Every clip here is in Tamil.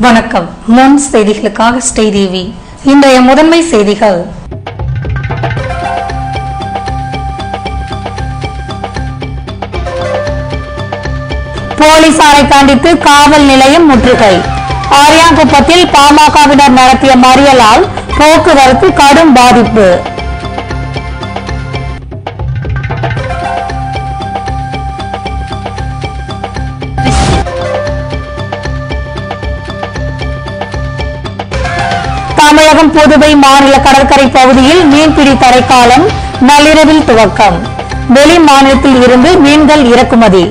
வணக்கம். முன் செய்திகளுக்காக ஸ்ரீதேவி. இன்றைய முதன்மை செய்திகள். போலீசாரை கண்டித்து காவல் நிலையம் முற்றுகை. ஆரியாங்குப்பத்தில் பாமகவினர் நடத்திய மறியலால் போக்குவரத்து கடும் பாதிப்பு. தமிழகம் புதுவை மாநில கடற்கரை பகுதியில் மீன்பிடி தடைக்காலம் நள்ளிரவில் துவக்கம். வெளி மாநிலத்தில் இருந்து மீன்கள் இறக்குமதி.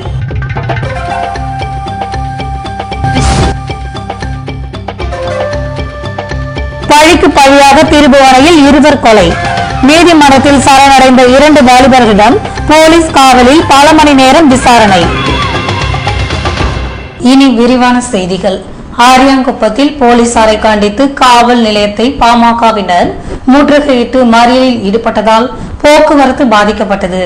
பழிக்கு பழியாக திருபுவனையில் இருவர் கொலை. நீதிமன்றத்தில் சரணடைந்த 2 வாலிபர்களிடம் போலீஸ் காவலில் பல மணி நேரம் விசாரணை. இனி விரிவான செய்திகள். ஆரியாங்குப்பத்தில் போலீசாரை கண்டித்து காவல் நிலையத்தை பாமகவினர் முற்றுகையிட்டு மறியலில் ஈடுபட்டதால் போக்குவரத்து பாதிக்கப்பட்டது.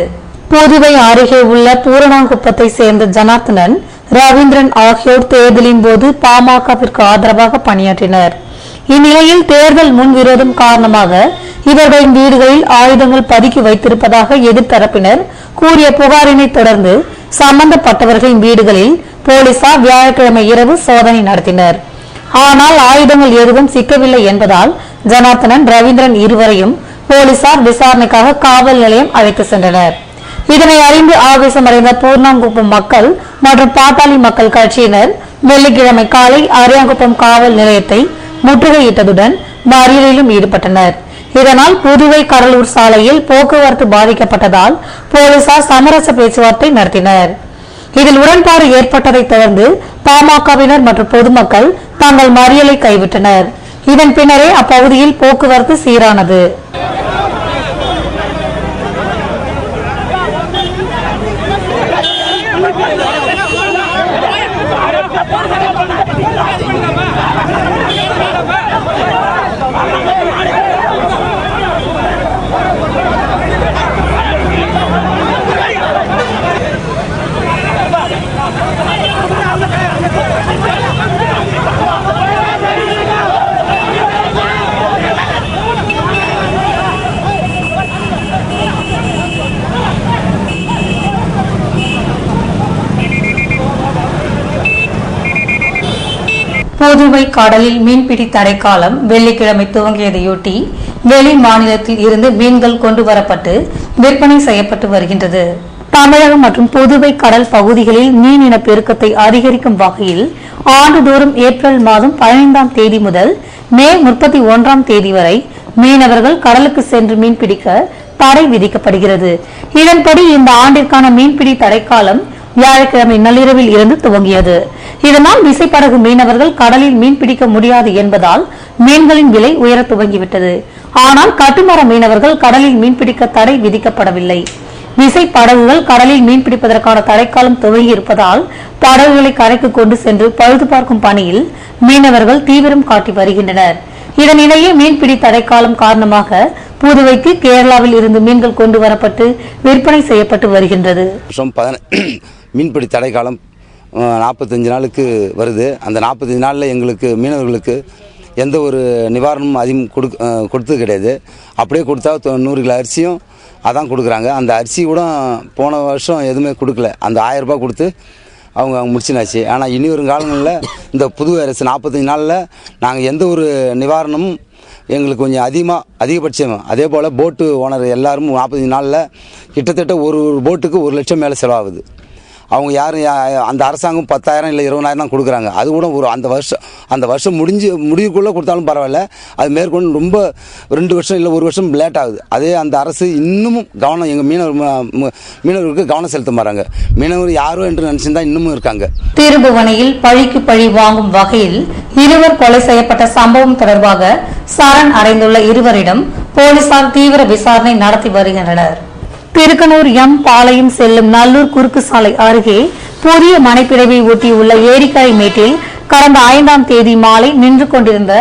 புதுவை அருகே உள்ள பூரணாங்குப்பத்தை சேர்ந்த ஜனார்த்தனன், ரவீந்திரன் ஆகியோர் தேர்தலின் போது பாமகவிற்கு ஆதரவாக பணியாற்றினர். இந்நிலையில் தேர்தல் முன்விரோதம் காரணமாக இவர்களின் வீடுகளில் ஆயுதங்கள் பதுக்கி வைத்திருப்பதாக எதிர்த்தரப்பினர் கூறிய புகாரினை தொடர்ந்து சம்பந்தப்பட்டவர்களின் வீடுகளில் போலீசார் வியாழக்கிழமை இரவு சோதனை நடத்தினர். ஆனால் ஆயுதங்கள் எதுவும் சிக்கவில்லை என்பதால் ஜனார்த்தனன், ரவீந்திரன் இருவரையும் போலீசார் விசாரணைக்காக காவல் நிலையம் அழைத்து சென்றனர். இதனை அறிந்து ஆவேசமடைந்த பூர்ணாங்குப்பம் மக்கள் மற்றும் பாட்டாளி மக்கள் கட்சியினர் வெள்ளிக்கிழமை காலை ஆரியாங்குப்பம் காவல் நிலையத்தை முற்றுகையிட்டதுடன் மறியலிலும் ஈடுபட்டனர். இதனால் புதுவை கடலூர் சாலையில் போக்குவரத்து பாதிக்கப்பட்டதால் போலீசார் சமரச பேச்சுவார்த்தை நடத்தினர். இதில் உடன்பாடு ஏற்பட்டதை தொடர்ந்து பாமகவினர் மற்றும் பொதுமக்கள் தங்கள் மறியலை கைவிட்டனர். இதன் பின்னரே அப்பகுதியில் போக்குவரத்து சீரானது. புதுவை கடலில் மீன்பிடி தடைக்காலம் வெள்ளிக்கிழமை துவங்கியதையொட்டி வெளி மாநிலத்தில் இருந்து மீன்கள் கொண்டு வரப்பட்டு விற்பனை செய்யப்பட்டு வருகின்றது. தமிழகம் மற்றும் புதுவை கடல் பகுதிகளில் மீன் இன பெருக்கத்தை அதிகரிக்கும் வகையில் ஆண்டுதோறும் ஏப்ரல் மாதம் 15ஆம் தேதி முதல் மே 31ஆம் தேதி வரை மீனவர்கள் கடலுக்கு சென்று மீன்பிடிக்க தடை விதிக்கப்படுகிறது. இதன்படி இந்த ஆண்டிற்கான மீன்பிடி தடைக்காலம் வியாழக்கிழமை நள்ளிரவில் இருந்து துவங்கியது. இதனால் விசைப்படகு மீனவர்கள் கடலில் மீன் பிடிக்க முடியாது என்பதால் மீன்களின் விலை உயர துவங்கிவிட்டது. ஆனால் கட்டுமர மீனவர்கள் கடலில் மீன்பிடிக்க தடை விதிக்கப்படவில்லை. விசைப்படகுகள் கடலில் மீன்பிடிப்பதற்கான தடைக்காலம் துவங்கி இருப்பதால் படகுகளை கரைக்கு கொண்டு சென்று பழுது பார்க்கும் பணியில் மீனவர்கள் தீவிரம் காட்டி வருகின்றனர். இதனிடையே மீன்பிடி தடைக்காலம் காரணமாக புதுவைக்கு கேரளாவில் இருந்து மீன்கள் கொண்டு வரப்பட்டு விற்பனை செய்யப்பட்டு வருகின்றது. மீன்பிடி தடைக்காலம் 45 நாளுக்கு வருது. அந்த 45 நாளில் எங்களுக்கு மீனவர்களுக்கு எந்த ஒரு நிவாரணமும் அதிகம் கொடுத்தது கிடையாது. அப்படியே கொடுத்தா 100 கிலோ அரிசியும் அதான் கொடுக்குறாங்க. அந்த அரிசி கூட போன வருஷம் எதுவுமே கொடுக்கல. அந்த 1000 ரூபாய் கொடுத்து அவங்க முடிச்சுனாச்சு. ஆனால் இனி வரும் காலங்களில் இந்த புது அரசு 45 நாளில் நாங்கள் எந்த ஒரு நிவாரணமும் எங்களுக்கு கொஞ்சம் அதிகபட்சம். அதே போல் போட்டு ஓனர் எல்லாரும் 45 நாளில் கிட்டத்தட்ட ஒரு போட்டுக்கு 1 லட்சம் மேலே செலவாகுது. அவங்க யாரும் அந்த அரசாங்கம் 10,000 இல்லை 20,000 தான் கொடுக்குறாங்க. அது கூட ஒரு அந்த வருஷம் முடிவுக்குள்ளே கொடுத்தாலும் பரவாயில்ல. அது மேற்கொண்டு ரொம்ப 2 வருஷம் இல்லை 1 வருஷம் லேட் ஆகுது. அதே அந்த அரசு இன்னமும் கவனம் எங்கள் மீனவர்களுக்கு கவனம் செலுத்த மாறாங்க. மீனவர் யாரோ என்று நினைச்சிருந்தா இன்னமும் இருக்காங்க. திருபுவனையில் பழிக்கு பழி வாங்கும் வகையில் 2 கொலை செய்யப்பட்ட சம்பவம் தொடர்பாக சரண் அடைந்துள்ள 2வரிடம் போலீசார் தீவிர விசாரணை நடத்தி வருகின்றனர். திருக்கனூர் பாளையம் செல்லும் நல்லூர் குறுக்கு சாலை அருகே புதிய மனைப்பிடவை ஒட்டியுள்ள ஏரிக்காய் மேட்டில் கடந்த 5ஆம் தேதி மாலை நின்று கொண்டிருந்த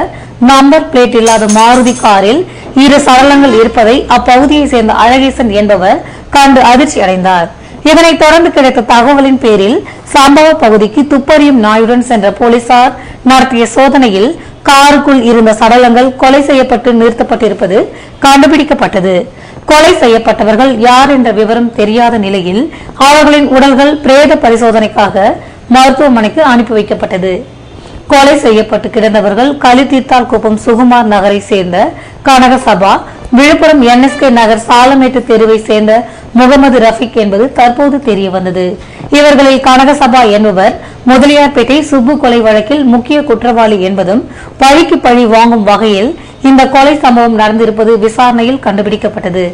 நம்பர் பிளேட் இல்லாத மாருதி காரில் 2 சடலங்கள் இருப்பதை அப்பகுதியை சேர்ந்த அழகேசன் என்பவர் கண்டு அதிர்ச்சி அடைந்தார். இதனைத் தொடர்ந்து கிடைத்த தகவலின் பேரில் சம்பவ பகுதிக்கு துப்பறியும் நாயுடன் சென்ற போலீசார் நடத்திய சோதனையில் காருக்குள் இருந்த சடலங்கள் கொலை செய்யப்பட்டு நிறுத்தப்பட்டிருப்பது கண்டுபிடிக்கப்பட்டது. கொலை செய்யப்பட்டவர்கள் யார் என்ற விவரம் தெரியாத நிலையில் அவர்களின் உடல்கள் பிரேத பரிசோதனைக்காக மருத்துவமனைக்கு அனுப்பி வைக்கப்பட்டது. கொலை செய்யப்பட்டு கிடந்தவர்கள் களித்தீர்த்தால் குப்பம் சுகுமார் நகரை சேர்ந்த கனகசபா, விழுப்புரம் NSK நகர் சாலமேட்டு தெருவை சேர்ந்த முகமது ரஃபிக் என்பது தற்போது தெரிய வந்தது. இவர்களில் கனகசபா என்பவர் முதலியார்பேட்டை சுப்பு கொலை வழக்கில் முக்கிய குற்றவாளி என்பதும் பழிக்கு பழி வாங்கும் வகையில் இந்த கொலை சம்பவம் நடந்திருப்பது விசாரணையில் கண்டுபிடிக்கப்பட்டது.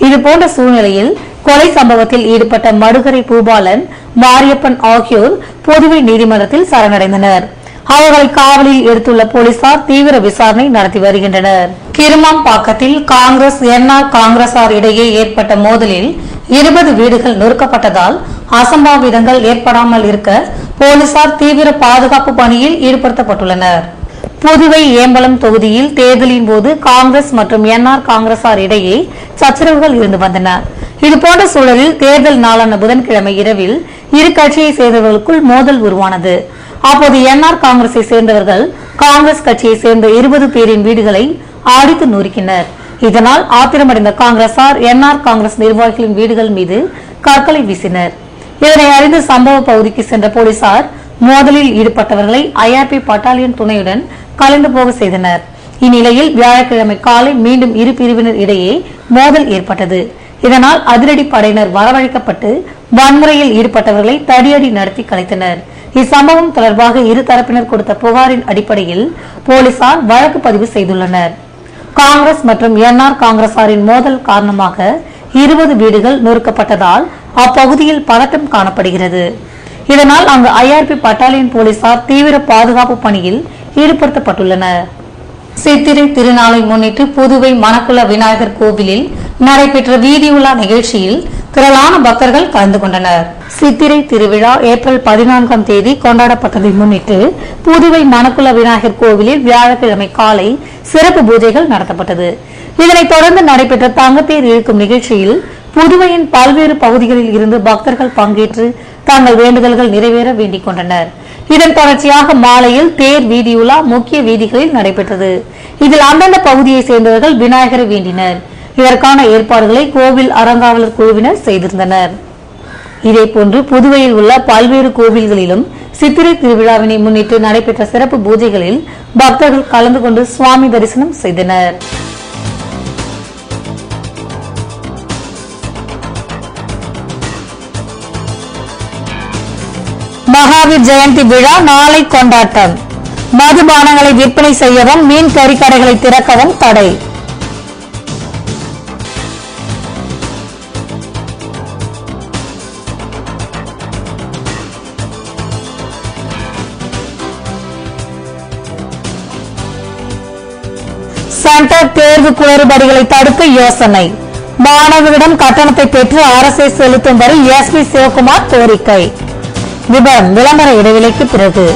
இதுபோன்ற சூழ்நிலையில் கொலை சம்பவத்தில் ஈடுபட்ட மடுகரை பூபாலன், மாரியப்பன் ஆகியோர் புதுவை நீதிமன்றத்தில் சரணடைந்தனர். அவர்களை காவலில் எடுத்துள்ள போலீசார் தீவிர விசாரணை நடத்தி வருகின்றனர். கிருமாம்பாக்கத்தில் காங்கிரஸ் காங்கிரசார் இடையே ஏற்பட்ட மோதலில் 20 வீடுகள் நொறுக்கப்பட்டதால் அசம்பாவிதங்கள் ஏற்படாமல் இருக்க போலீசார் தீவிர பாதுகாப்பு பணியில் ஈடுபடுத்தப்பட்டுள்ளனர். புதுவை ஏம்பலம் தொகுதியில் தேர்தலின் போது காங்கிரஸ் மற்றும் காங்கிரசார் இடையே சச்சரவுகள் இருந்து வந்தன. இதுபோன்ற சூழலில் தேர்தல் நாளான புதன்கிழமை இரவில் இரு கட்சியை சேர்ந்தவர்களுக்குள் மோதல் உருவானது. அப்போது காங்கிரஸை சேர்ந்தவர்கள் காங்கிரஸ் கட்சியை சேர்ந்த 20 பேரின் வீடுகளை அடித்து நொறுக்கினர். இதனால் ஆத்திரமடைந்த காங்கிரசார் காங்கிரஸ் நிர்வாகிகளின் வீடுகள் மீது கற்களை வீசினர். இதனை அறிந்து சம்பவ பகுதிக்கு சென்ற போலீசார் மோதலில் ஈடுபட்டவர்களை IRP பட்டாலியன் துணையுடன் கலந்து போக செய்தனர். இந்நிலையில் வியாழக்கிழமை காலை மீண்டும் இரு பிரிவினர் இடையே மோதல் ஏற்பட்டது. இதனால் அதிரடி படையினர் வரவழைக்கப்பட்டு வன்முறையில் ஈடுபட்டவர்களை தடியடி நடத்தி கலைத்தனர். இச்சம்பவம் தொடர்பாக இரு தரப்பினர் கொடுத்த புகாரின் அடிப்படையில் போலீசார் வழக்கு பதிவு செய்துள்ளனர். காங்கிரஸ் மற்றும் காங்கிரசாரின் மோதல் காரணமாக 20 வீடுகள் நொறுக்கப்பட்டதால் அப்பகுதியில் பதட்டம் காணப்படுகிறது. இதனால் அங்கு IRP பட்டாலியன் போலீசார் தீவிர பாதுகாப்பு பணியில் ஈடுபடுத்தப்பட்டுள்ளனர். சித்திரை திருநாளை முன்னிட்டு புதுவை மணக்குள விநாயகர் கோவிலில் நடைபெற்ற வீதியுலா நிகழ்ச்சியில் திரளான பக்தர்கள் கலந்து கொண்டனர். சித்திரை திருவிழா ஏப்ரல் 14ஆம் தேதி கொண்டாடப்பட்டதை முன்னிட்டு புதுவை மணக்குள விநாயகர் கோவிலில் வியாழக்கிழமை காலை சிறப்பு பூஜைகள் நடத்தப்பட்டது. இதனைத் தொடர்ந்து நடைபெற்ற தங்கத்தேர் இழுக்கும் நிகழ்ச்சியில் புதுவையின் பல்வேறு பகுதிகளில் இருந்து பக்தர்கள் பங்கேற்று தங்கள் வேண்டுதல்கள் நிறைவேற வேண்டிக் கொண்டனர். இதன் தொடர்ச்சியாக மாலையில் தேர் வீதியுலா முக்கிய வீதிகளில் நடைபெற்றது. இதில் அந்தந்த பகுதியை சேர்ந்தவர்கள் விநாயகரை வேண்டினர். இதற்கான ஏற்பாடுகளை கோவில் அறங்காவலர் குழுவினர் செய்திருந்தனர். இதேபோன்று புதுவையில் உள்ள பல்வேறு கோவில்களிலும் சித்திரை திருவிழாவினை முன்னிட்டு நடைபெற்ற சிறப்பு பூஜைகளில் பக்தர்கள் கலந்து கொண்டு சுவாமி தரிசனம் செய்தனர். மகாவீர் ஜெயந்தி விழா நாளை கொண்டாட்டம். மதுபானங்களை விற்பனை செய்யவும் மீன் கறிக்கடைகளை திறக்கவும் தடை. சென்டர் தேர்வு குளறுபடிகளை தடுக்க யோசனை. மாணவர்களிடம் கட்டணத்தை பெற்று அரசை செலுத்தும்படி SP சிவகுமார் கோரிக்கை. விபரம் விளம்பர இடைவெளிக்கு பிறகு.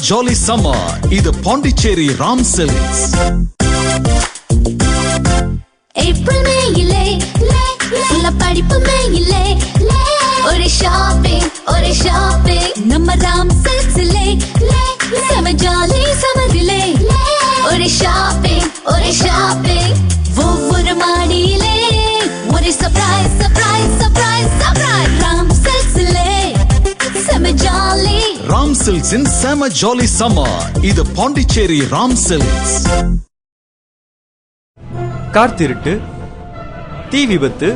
Jolly summer. இது பாண்டிச்சேரி ராம் சில்க்ஸ். ஏப்ரல் மேயிலே உள்ள படிப்பு மேயிலே ஒரு ஷாப்பிங் நம்ம ராம் சில்க்ஸ்லே செம ஜாலி சமரிலே ஒரு ஷாப்பிங் ஒவ்வொரு மாடியிலே ஒரு சர்ப்ரைஸ் ராம் சில்க்ஸ்லே செம ஜாலி. ராம் சில்க்ஸின் செம ஜாலி சம்மர். இது பாண்டிச்சேரி ராம் சில்க்ஸ். கார் திருட்டு, தீ விபத்து,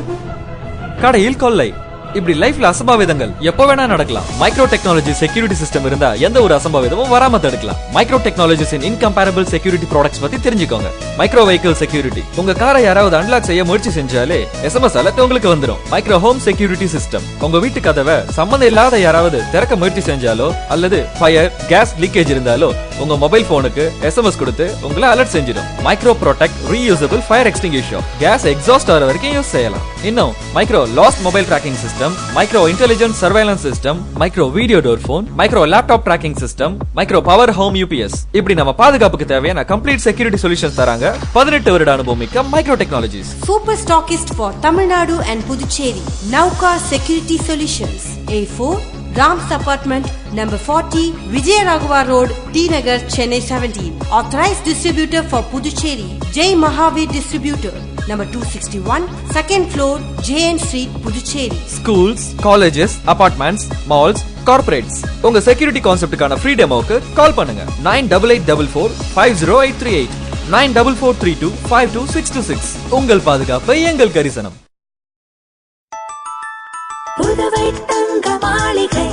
கடையில் கொள்ளை, இப்படி லைஃப்ல அசம்பாவிதங்கள் எப்ப வேணா நடக்கலாம். மைக்ரோ டெக்னாலஜி செக்யூரிட்டி சிஸ்டம் இருந்தா எந்த ஒரு அசம்பாவிதமும் வராம தடுக்கலாம். மைக்ரோ டெக்னாலஜிஸின் இன்கம்பேரபிள் செக்யூரிட்டி ப்ராடக்ட்ஸ் பத்தி தெரிஞ்சுக்கோங்க. மைக்ரோ வெஹிக்கிள் செக்யூரிட்டி, உங்க காரை யாராவது அன்லாக் செய்ய முயற்சி செஞ்சாலே SMS அலர்ட் உங்களுக்கு வந்துடும். மைக்ரோ ஹோம் செக்யூரிட்டி சிஸ்டம், உங்க வீட்டு கதவை சம்பந்தம் இல்லாத யாராவது திறக்க முயற்சி செஞ்சாலோ அல்லது ஃபயர் கேஸ் லீக்கேஜ் இருந்தாலோ உங்க மொபைல் போனுக்கு SMS கொடுத்து உங்களை அலர்ட் செஞ்சிடும். Micro protect reusable fire extinguisher, gas exhaust ஆகிற வரைக்கும் யூஸ் செய்யலாம். இன்னும் micro lost mobile tracking system, micro intelligent surveillance system, micro video door phone, micro laptop tracking system, micro power home UPS, இப்படி நம்ம பாதுகாப்புக்கு தேவையான கம்ப்ளீட் செக்யூரிட்டி சொல்யூஷன்ஸ் தராங்க 18 வருட அனுபவம் மிக்க micro technologies. Super stockist for Tamil Nadu and Puducherry, Nauka Security Solutions, A4 Rams Apartment, number 40, Vijayaraghavar Road, T Nagar, Chennai 17. Authorized distributor for Puducherry, Jai Mahavir Distributor, number 261, second floor, JN Street, Puducherry. Schools, colleges, apartments, malls, corporates, உங்க செக்யூரிட்டி கான்செப்டுக்கான ஃப்ரீ டெமோக்கு கால் பண்ணுங்க. 9884450838, 9443252626. உங்கள் பாதுகாப்பு எங்கள் கரிசனம். புதுவை தங்க மாளிகை,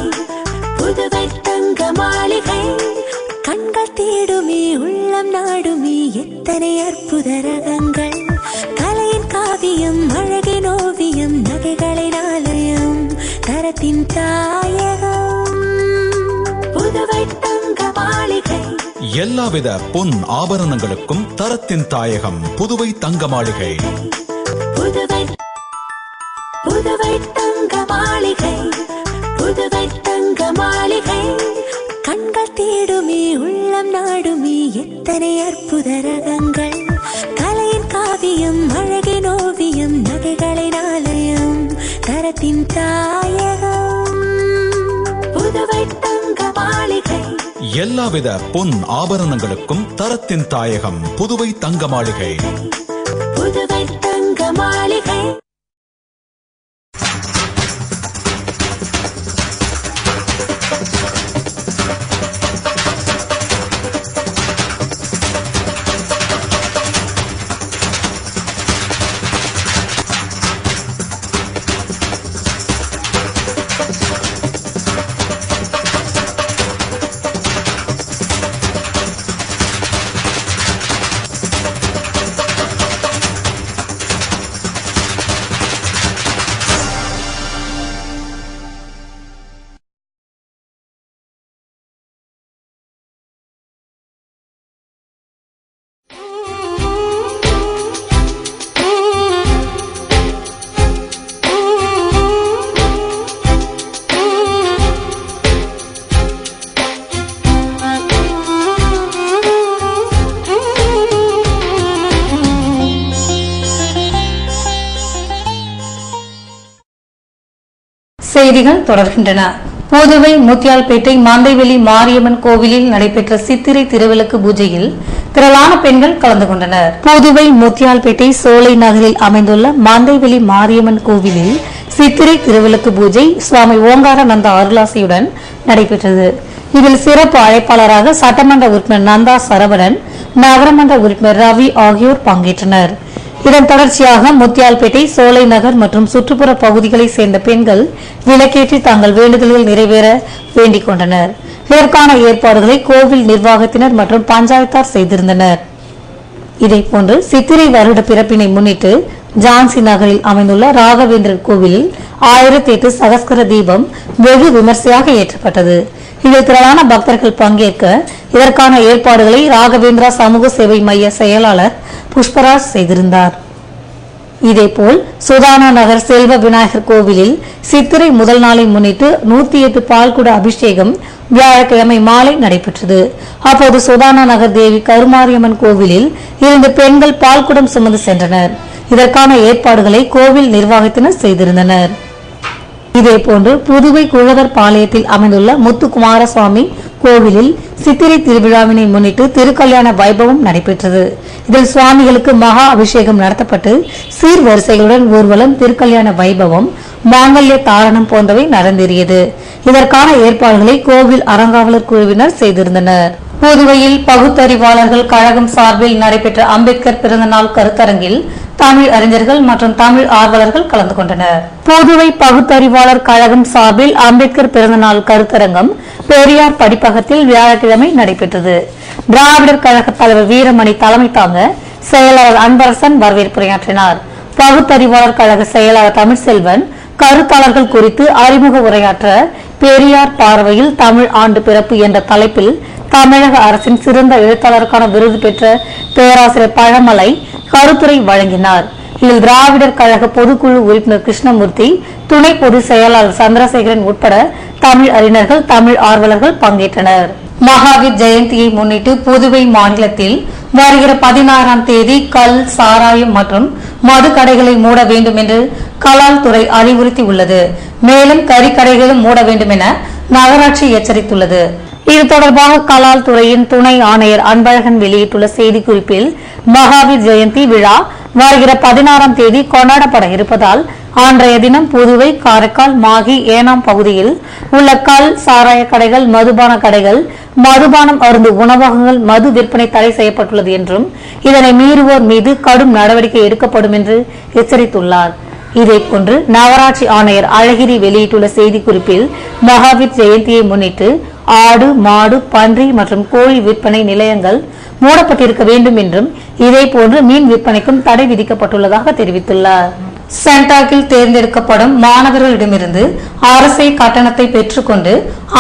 புதுவை தங்க மாளிகை, கண்கள் தேடுமே உள்ளம் நாடுமே எத்தனை அற்புத ரகங்கள், கலையின் காவியம் அழகின் ஓவியம் நகைகளின் ஆலயம் தரத்தின் தாயகம், புதுவை தங்க மாளிகை. எல்லாவித பொன் ஆபரணங்களுக்கும் தரத்தின் தாயகம் புதுவை தங்க மாளிகை. புதுவை புதுவை தங்க மாளிகை, புதுவை தங்க மாளிகை, கண்கள் தேடுமே உள்ளம் நாடுமே எத்தனை அற்புத ரகங்கள், கலையின் காவியம் அழகின் ஓவியம் நகைகளின் ஆலயம் தரத்தின் தாயகம், புதுவை தங்க மாளிகை. எல்லாவித பொன் ஆபரணங்களுக்கும் தரத்தின் தாயகம் புதுவை தங்க மாளிகை. புதுவை தங்க மாளிகை. செய்திகள் தொடர்கின்றன. புதுவை முத்தியால்பேட்டை மாந்தைவெளி மாரியம்மன் கோவிலில் நடைபெற்ற சித்திரை திருவிளக்கு பூஜையில் திரளான பெண்கள் கலந்து கொண்டனர். புதுவை முத்தியால்பேட்டை சோலை நகரில் அமைந்துள்ள மாந்தைவெளி மாரியம்மன் கோவிலில் சித்திரை திருவிளக்கு பூஜை சுவாமி ஓங்காரானந்தா அருளாசியுடன் நடைபெற்றது. இதில் சிறப்பு அழைப்பாளராக சட்டமன்ற உறுப்பினர் நந்தா சரவணன், நகரமன்ற உறுப்பினர் ரவி ஆகியோர் பங்கேற்றனர். இதன் தொடர்ச்சியாக முத்தியால்பேட்டை சோலை நகர் மற்றும் சுற்றுப்புற பகுதிகளை சேர்ந்த பெண்கள் விளக்கேற்றி தங்கள் வேண்டுதல்கள் நிறைவேற வேண்டிக் கொண்டனர். இதற்கான ஏற்பாடுகளை கோவில் நிர்வாகத்தினர் மற்றும் பஞ்சாயத்தார் செய்திருந்தனர். இதேபோன்று சித்திரை வருட பிறப்பினை முன்னிட்டு ஜான்சி நகரில் அமைந்துள்ள ராகவேந்திரர் கோவிலில் 1008 சகஸ்கர தீபம் வெகு விமர்சையாக ஏற்றப்பட்டது. இதில் திரளான பக்தர்கள் பங்கேற்க இதற்கான ஏற்பாடுகளை ராகவேந்திரா சமூக சேவை மைய செயலாளர் புஷ்பராஜ் செய்திருந்தார். இதேபோல் சுதானா நகர் செல்வ விநாயகர் கோவிலில் சித்திரை முதல் நாளை முன்னிட்டு 108 பால்குட அபிஷேகம் வியாழக்கிழமை மாலை நடைபெற்றது. அப்போது சுதானா நகர் தேவி கருமாரியம்மன் கோவிலில் இருந்து பெண்கள் பால்குடம் சுமந்து சென்றனர். இதற்கான ஏற்பாடுகளை கோவில் நிர்வாகத்தினர் செய்திருந்தனர். இதேபோன்று புதுவை குழவர் பாளையத்தில் அமைந்துள்ள முத்துக்குமாரசுவாமி கோவிலில் சித்திரை திருவிழாவினை முன்னிட்டு திருக்கல்யாண வைபவம் நடைபெற்றது. இதில் சுவாமிகளுக்கு மகா அபிஷேகம் நடத்தப்பட்டு சீர்வரிசைகளுடன் ஊர்வலம், திருக்கல்யாண வைபவம், மாங்கல்ய தாரணம் போன்றவை நடந்தேறியது. இதற்கான ஏற்பாடுகளை கோவில் அறங்காவலர் குழுவினர் செய்திருந்தனர். புதுவையில் பகுத்தறிவாளர்கள் கழகம் சார்பில் நடைபெற்ற அம்பேத்கர் பிறந்தநாள் கருத்தரங்கில் தமிழ் அறிஞர்கள் மற்றும் தமிழ் ஆர்வலர்கள் கலந்து கொண்டனர். புதுவை பகுத்தறிவாளர் கழகம் சார்பில் அம்பேத்கர் பிறந்தநாள் கருத்தரங்கம் பெரியார் படிப்பகத்தில் வியாழக்கிழமை நடைபெற்றது. திராவிடர் கழக தலைவர் வீரமணி தலைமை தாங்க செயலாளர் அன்பரசன் வரவேற்புரையாற்றினார். பகுத்தறிவாளர் கழக செயலாளர் தமிழ்செல்வன் கருத்தாளர்கள் குறித்து அறிமுக உரையாற்ற பெரியார் பார்வையில் தமிழ் ஆண்டு பிறப்பு என்ற தலைப்பில் தமிழக அரசின் சிறந்த எழுத்தாளருக்கான விருது பெற்ற பேராசிரியர் பழமலை கருத்துரை வழங்கினார். இதில் திராவிடர் கழக பொதுக்குழு உறுப்பினர் கிருஷ்ணமூர்த்தி, துணை பொதுச் செயலாளர் சந்திரசேகரன் உட்பட தமிழ் அறிஞர்கள், தமிழ் ஆர்வலர்கள் பங்கேற்றனர். மகாவீர் ஜெயந்தியை முன்னிட்டு புதுவை மாநிலத்தில் வருகிற 16ஆம் தேதி கல், சாராயம் மற்றும் மது கடைகளை மூட வேண்டும் என்று கலால் துறை அறிவுறுத்தியுள்ளது. மேலும் கறிக்கடைகளும் மூட வேண்டும் என நகராட்சி எச்சரித்துள்ளது. இது தொடர்பாக கலால் துறையின் துணை ஆணையர் அன்பழகன் வெளியிட்டுள்ள செய்திக்குறிப்பில், மகாவீர் ஜெயந்தி விழா வருகிற 16ஆம் தேதி கொண்டாடப்பட இருப்பதால் அன்றைய தினம் புதுவை, காரைக்கால், மாகி, ஏனாம் பகுதியில் உள்ள கல், சாராய கடைகள், மதுபான கடைகள், மதுபானம் அருந்து உணவகங்கள் மது விற்பனை தடை செய்யப்பட்டுள்ளது என்றும் இதனை மீறுவோர் மீது கடும் நடவடிக்கை எடுக்கப்படும் என்று எச்சரித்துள்ளார். இதேபோன்று நகராட்சி ஆணையர் அழகிரி வெளியிட்டுள்ள செய்திக்குறிப்பில், மகாவீர் ஜெயந்தியை முன்னிட்டு ஆடு, மாடு, பன்றி மற்றும் கோழி விற்பனை நிலையங்கள் மூடப்பட்டிருக்க வேண்டும் என்றும் இதேபோன்று மீன் விற்பனைக்கும் தடை விதிக்கப்பட்டுள்ளதாக தெரிவித்துள்ளார். சென்டாக்கில் தேர்ந்தெடுக்கப்படும் மாணவர்களிடமிருந்து அரசே கட்டணத்தை பெற்றுக்கொண்டு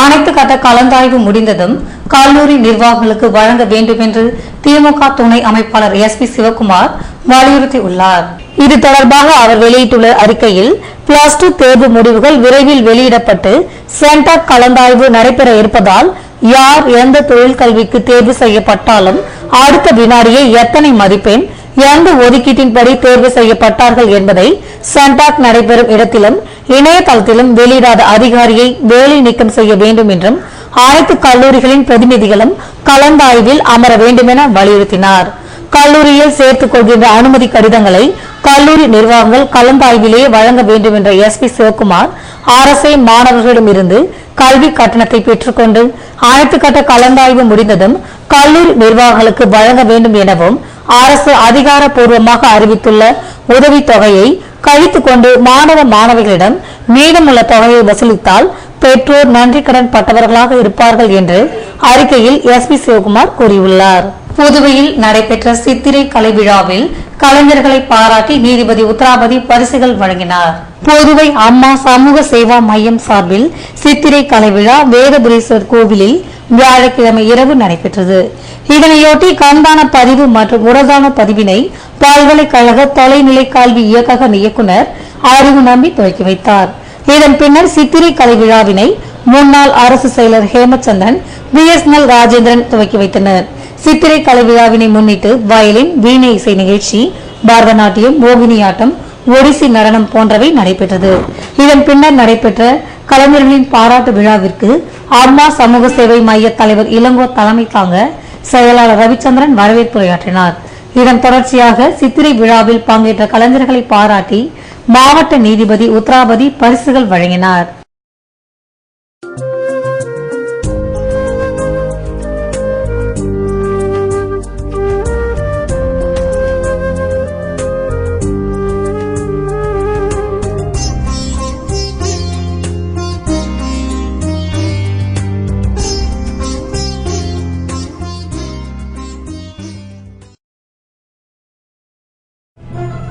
அனைத்து கட்ட கலந்தாய்வு முடிந்ததும் கல்லூரி நிர்வாகங்களுக்கு வழங்க வேண்டும் என்று திமுக துணை அமைப்பாளர் SP சிவகுமார் வலியுறுத்தியுள்ளார். இது தொடர்பாக அவர் வெளியிட்டுள்ள அறிக்கையில், +2 தேர்வு முடிவுகள் விரைவில் வெளியிடப்பட்டு சென்டாக் கலந்தாய்வு நடைபெற இருப்பதால் யார் எந்த தொழிற்கல்விக்கு தேர்வு செய்யப்பட்டாலும் அடுத்த வினாடியே எத்தனை மதிப்பெண், எந்த ஒதுக்கீட்டின்படி தேர்வு செய்யப்பட்டார்கள் என்பதை சென்டாக் நடைபெறும் இடத்திலும் இணையதளத்திலும் வெளியிடாத அதிகாரியை வேலை நீக்கம் செய்ய வேண்டும் என்றும் அனைத்து கல்லூரிகளின் பிரதிநிதிகளும் கலந்தாய்வில் அமர வேண்டும் என வலியுறுத்தினார். கல்லூரியில் சேர்த்துக் கொள்கின்ற அனுமதி கடிதங்களை கல்லூரி நிர்வாகங்கள் கலந்தாய்விலேயே வழங்க வேண்டும் என்ற SP சிவகுமார், அரசே மாணவர்களிடமிருந்து கல்வி கட்டணத்தை பெற்றுக்கொண்டு அனைத்து கட்ட கலந்தாய்வு முடிந்ததும் கல்லூரி நிர்வாகங்களுக்கு வழங்க வேண்டும் எனவும் அரசு அதிகாரப்பூர்வமாக அறிவித்துள்ள உதவித் தொகையை கழித்துக் கொண்டு மாணவ மாணவிகளிடம் மீதமுள்ள தொகையை வசூலித்தால் பெற்றோர் நன்றி கடன் பட்டவர்களாக இருப்பார்கள் என்று அறிக்கையில் SP சிவகுமார் கூறியுள்ளார். புதுவையில் நடைபெற்ற சித்திரை கலை விழாவில் கலைஞர்களை பாராட்டி நீதிபதி உத்தராபதி பரிசுகள் வழங்கினார். புதுவை அம்மா சமூக சேவா மையம் சார்பில் சித்திரை கலை விழா வேதபுரீஸ்வர் கோவிலில் வியாழக்கிழமை இரவு நடைபெற்றது. இதனையொட்டி கண்தான பதிவு மற்றும் உடல்தான பதிவினை பல்கலைக்கழக தொலைநிலை கல்வி இயக்கக இயக்குநர் அறிவு நம்பி துவக்கி வைத்தார். இதன் பின்னர் சித்திரை கலை விழாவினை முன்னாள் அரசு செயலர் ஹேமச்சந்திரன், BSNL ராஜேந்திரன் துவக்கி வைத்தனர். சித்திரை கலை விழாவினை முன்னிட்டு வயலின், வீணை இசை நிகழ்ச்சி, பரதநாட்டியம், மோகினியாட்டம், ஒடிசி நடனம் போன்றவை நடைபெற்றது. இதன் பின்னர் நடைபெற்ற கலைஞர்களின் பாராட்டு விழாவிற்கு அம்மா சமூக சேவை மைய தலைவர் இளங்கோ தலைமை தாங்க செயலாளர் ரவிச்சந்திரன் வரவேற்புரையாற்றினார். இதன் தொடர்ச்சியாக சித்திரை விழாவில் பங்கேற்ற கலைஞர்களை பாராட்டி மாவட்ட நீதிபதி உத்தராபதி பரிசுகள் வழங்கினார்.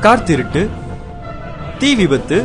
கார் திருட்டு, தீ விபத்து,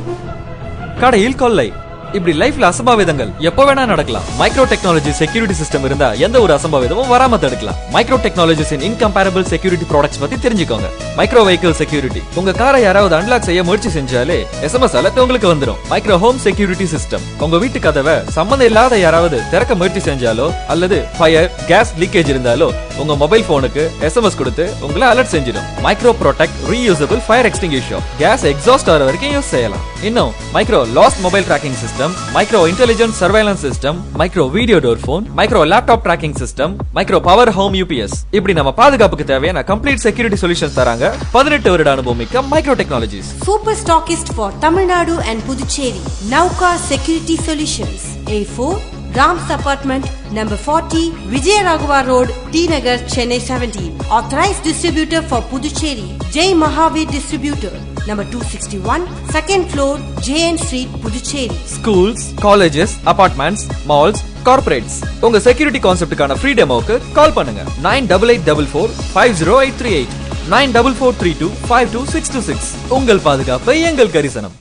கடையில் கொள்ளை, இப்படி லைஃப்ல அசம்பாவிதங்கள் எப்போ வேணா நடக்கலாம். மைக்ரோ டெக்னாலஜி செக்யூரிட்டி சிஸ்டம் இருந்தா எந்த ஒரு அசம்பாவிதமும் வராம தடுக்கலாம். மைக்ரோ டெக்னாலஜிஸின் இன்கம்பேரபிள் செக்யூரிட்டி ப்ராடக்ட்ஸ் பத்தி தெரிஞ்சுக்கோங்க. மைக்ரோ வெஹிக்கிள் செக்யூரிட்டி, உங்க காரை யாராவது அன்லாக் செய்ய முயற்சி செஞ்சாலே SMS அலர்ட் உங்களுக்கு வந்துடும். மைக்ரோ ஹோம் செக்யூரிட்டி சிஸ்டம், உங்க வீட்டு கதவை சம்பந்தம் இல்லாத யாராவது திறக்க முயற்சி செஞ்சாலோ அல்லது ஃபயர், கேஸ் லீக்கேஜ் இருந்தாலோ உங்க மொபைல் போனுக்கு SMS கொடுத்து உங்களை அலர்ட் செஞ்சிடும். Micro protect reusable fire extinguisher, gas exhaust ஆகிற வரைக்கும் யூஸ் செய்யலாம். இன்னும் micro lost mobile tracking system, micro intelligent surveillance system, micro video door phone, micro laptop tracking system, micro power home UPS, இப்படி நம்ம பாதுகாப்புக்கு தேவையான கம்ப்ளீட் செக்யூரிட்டி சொல்யூஷன்ஸ் தராங்க 18 வருட அனுபவம் மிக்க micro technologies. Super stockist for Tamil Nadu and Puducherry, Nauka Security Solutions, A4 Rams Apartment, number 40, Vijayaraghavar Road, T Nagar, Chennai 17. Authorized distributor for Puducherry, Jai Mahavir Distributor, number 261, second floor, JN Street, Puducherry. Schools, colleges, apartments, malls, corporates. உங்க செக்யூரிட்டி கான்செப்டுக்கான ஃப்ரீ டெமோக்கு கால் பண்ணுங்க 9884450838 9443252626. உங்கள் பாதுகாப்பு எங்கள் கரிசனம்.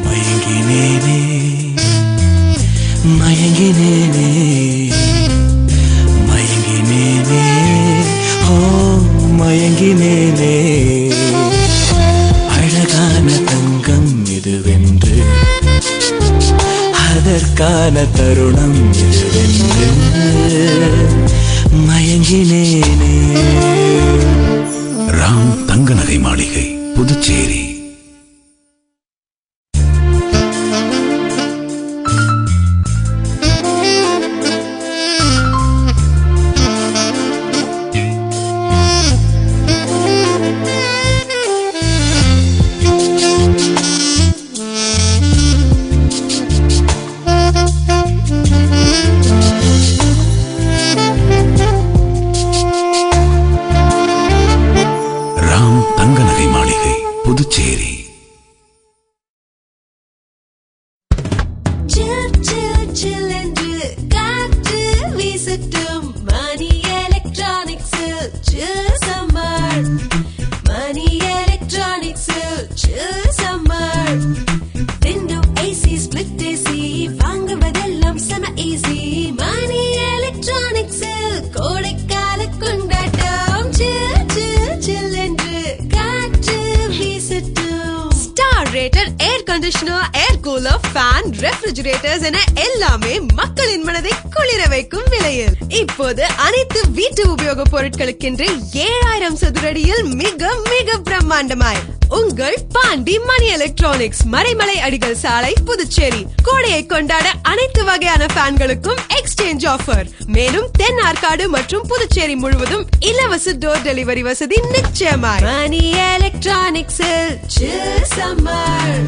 மயங்கினேனே மயங்கினேனே மயங்கினேனே ஓ மயங்கினேனே அழகான தங்கம் இதுவென்று அதற்கான தருணம் இதுவென்று மயங்கினேனே. ராம் தங்க நகை மாளிகை, புதுச்சேரி. ரெஃப்ரிஜரேட்டர்ஸ் என எல்லாமே மக்களின் மனதை குளிர வைக்கும் விலையில் இப்போது அனைத்து வீட்டு உபயோக பொருட்களுக்கென்று 7000 சதுரடியில் மிக மிக பிரம்மாண்டமாய் உங்கள் பாண்டி மணி எலக்ட்ரானிக்ஸ், மறைமலை அடிகள் சாலை, புதுச்சேரி. கோடையை கொண்டாட அனைத்து வகையான ஃபேன்களுக்கும் எக்ஸ்சேஞ்ச் ஆஃபர். மேலும் தென் ஆற்காடு மற்றும் புதுச்சேரி முழுவதும் இலவச டோர் டெலிவரி வசதி நிச்சயமாய். மணி எலக்ட்ரானிக்ஸ் சம்மர்.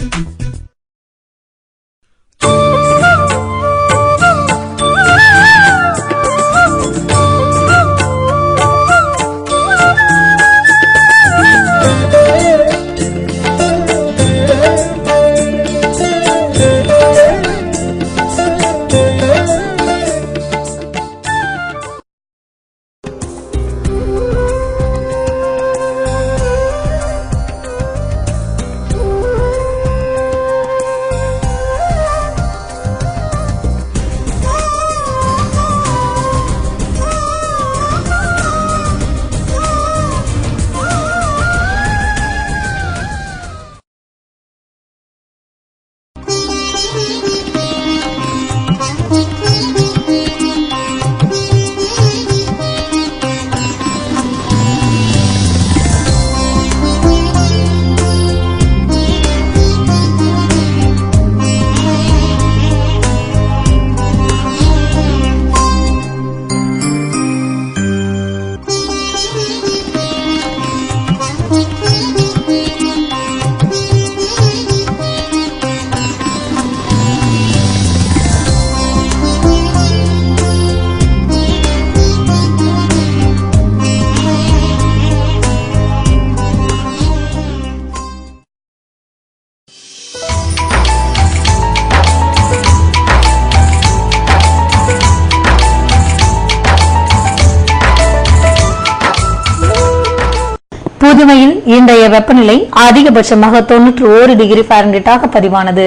புதுவையில் இன்றைய வெப்பநிலை அதிகபட்சமாக 91 டிகிரி ஃபாரன்ஹீட்டாக பதிவானது.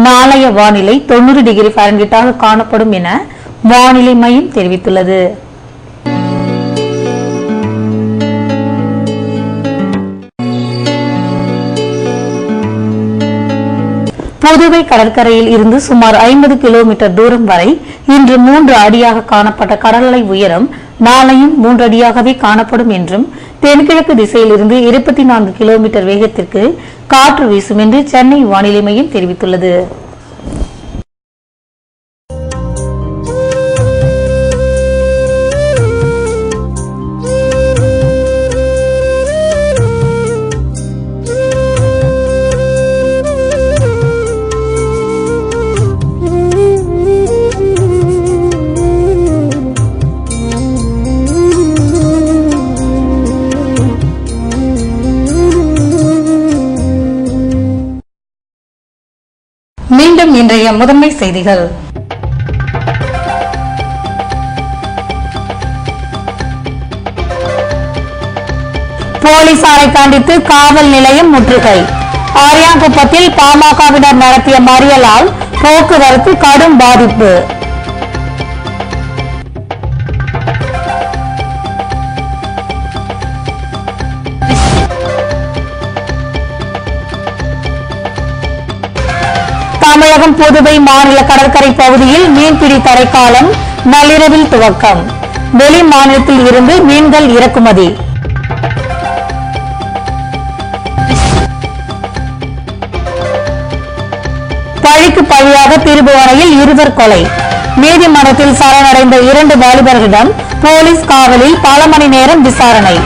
நாளைய வானிலை 90 டிகிரி ஃபாரன்ஹீட்டாக காணப்படும் என வானிலை மையம் தெரிவித்துள்ளது. புதுவை கடற்கரையில் இருந்து சுமார் 50 கிலோமீட்டர் தூரம் வரை இன்று 3 அடியாக காணப்பட்ட கடல் அலை உயரம் நாளையும் 3 அடியாகவே காணப்படும் என்றும், தென்கிழக்கு திசையில் இருந்து 24 கிலோமீட்டர் வேகத்திற்கு காற்று வீசும் என்று சென்னை வானிலை மையம் தெரிவித்துள்ளது. முதன்மை செய்திகள். போலீசாரை கண்டித்து காவல் நிலையம் முற்றுகை. ஆரியாங்குப்பத்தில் பாமகவினர் நடத்திய மறியலால் போக்குவரத்து கடும் பாதிப்பு. தமிழகம் புதுவை மாநில கடற்கரை பகுதியில் மீன்பிடி தடைக்காலம் நள்ளிரவில் துவக்கம். வெளி மாநிலத்தில் இருந்து மீன்கள் இறக்குமதி. பழிக்கு பழியாக திருபுவனையில் 2 கொலை. நீதிமன்றத்தில் சரணடைந்த 2 வாலிபர்களிடம் போலீஸ் காவலில் பல மணி நேரம் விசாரணை.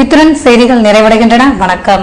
இத்துடன் செய்திகள் நிறைவடைகின்றன. வணக்கம்.